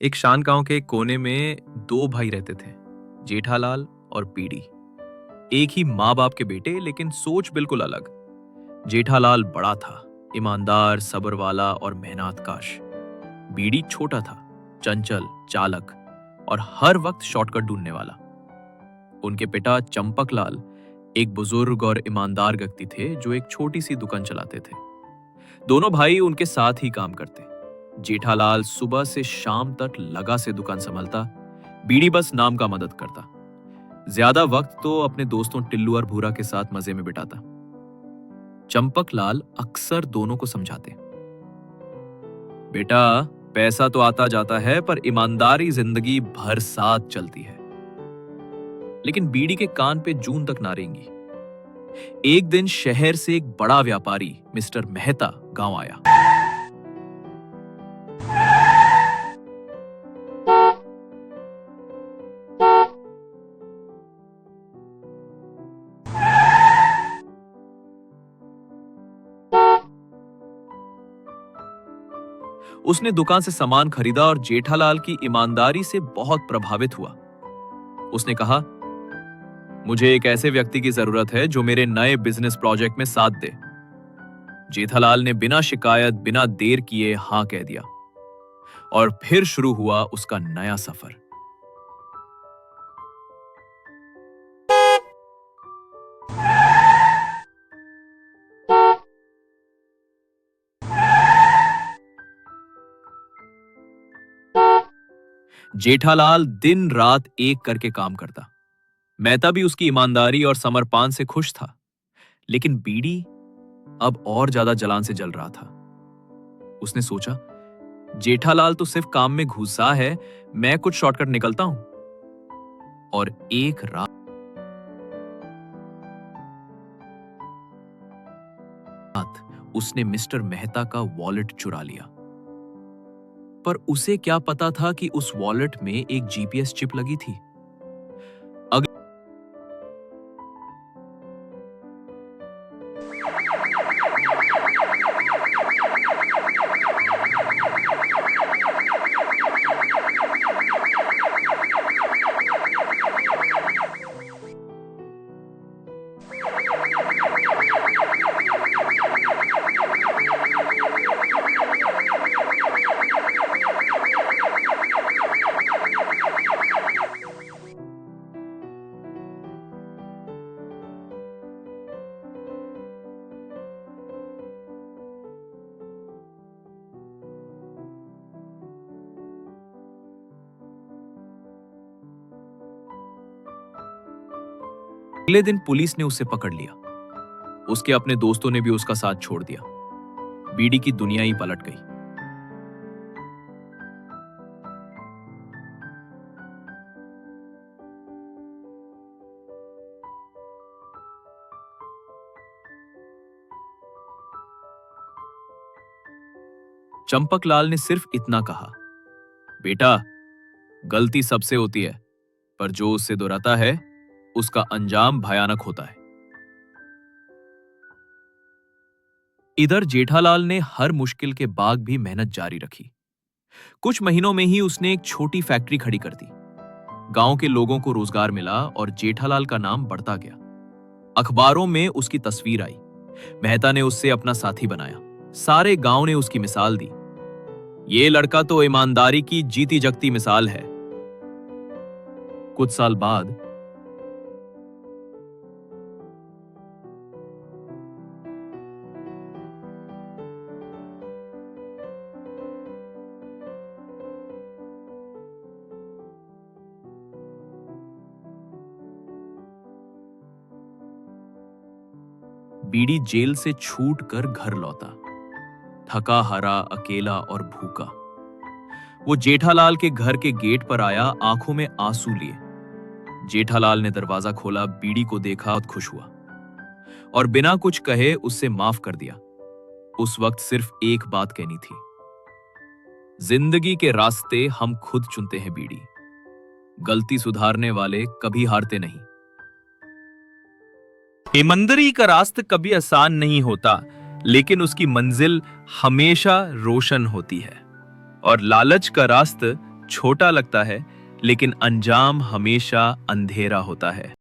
एक शान गांव के कोने में दो भाई रहते थे, जेठालाल और पीड़ी। एक ही माँ बाप के बेटे, लेकिन सोच बिल्कुल अलग। जेठालाल बड़ा था, ईमानदार, सब्र वाला और मेहनतकाश। बीड़ी छोटा था, चंचल, चालक और हर वक्त शॉर्टकट ढूंढने वाला। उनके पिता चंपकलाल एक बुजुर्ग और ईमानदार व्यक्ति थे जो एक छोटी सी दुकान चलाते थे। दोनों भाई उनके साथ ही काम करते। जेठालाल सुबह से शाम तक लगा से दुकान संभालता, बीड़ी बस नाम का मदद करता। ज्यादा वक्त तो अपने दोस्तों टिल्लू और भूरा के साथ मजे में बिताता। चंपकलाल अक्सर दोनों को समझाते, बेटा, पैसा तो आता जाता है पर ईमानदारी जिंदगी भर साथ चलती है। लेकिन बीड़ी के कान पे जून तक ना रेंगी। एक दिन शहर से एक बड़ा व्यापारी मिस्टर मेहता गांव आया। उसने दुकान से सामान खरीदा और जेठालाल की ईमानदारी से बहुत प्रभावित हुआ। उसने कहा, मुझे एक ऐसे व्यक्ति की जरूरत है जो मेरे नए बिजनेस प्रोजेक्ट में साथ दे। जेठालाल ने बिना शिकायत, बिना देर किए हां कह दिया और फिर शुरू हुआ उसका नया सफर। जेठालाल दिन रात एक करके काम करता। मेहता भी उसकी ईमानदारी और समर्पण से खुश था, लेकिन बीड़ी अब और ज्यादा जलान से जल रहा था। उसने सोचा, जेठालाल तो सिर्फ काम में घुसा है, मैं कुछ शॉर्टकट निकलता हूं। और एक रात उसने मिस्टर मेहता का वॉलेट चुरा लिया। पर उसे क्या पता था कि उस वॉलेट में एक जीपीएस चिप लगी थी। अगले दिन पुलिस ने उसे पकड़ लिया। उसके अपने दोस्तों ने भी उसका साथ छोड़ दिया। बीड़ी की दुनिया ही पलट गई। चंपकलाल ने सिर्फ इतना कहा, बेटा, गलती सबसे होती है, पर जो उससे दोहराता है उसका अंजाम भयानक होता है। इधर जेठालाल ने हर मुश्किल के बाद भी मेहनत जारी रखी। कुछ महीनों में ही उसने एक छोटी फैक्ट्री खड़ी कर दी। गांव के लोगों को रोजगार मिला और जेठालाल का नाम बढ़ता गया। अखबारों में उसकी तस्वीर आई। मेहता ने उससे अपना साथी बनाया। सारे गांव ने उसकी मिसाल दी। ये लड़का तो ईमानदारी की जीती जगती मिसाल है। कुछ साल बाद बीड़ी जेल से छूट कर घर लौटा, थका हारा, अकेला और भूखा। वो जेठालाल के घर के गेट पर आया, आंखों में आंसू लिए। जेठालाल ने दरवाजा खोला, बीड़ी को देखा और खुश हुआ और बिना कुछ कहे उससे माफ कर दिया। उस वक्त सिर्फ एक बात कहनी थी, जिंदगी के रास्ते हम खुद चुनते हैं बीड़ी। गलती सुधारने वाले कभी हारते नहीं। ईमानदारी का रास्ता कभी आसान नहीं होता, लेकिन उसकी मंजिल हमेशा रोशन होती है। और लालच का रास्ता छोटा लगता है, लेकिन अंजाम हमेशा अंधेरा होता है।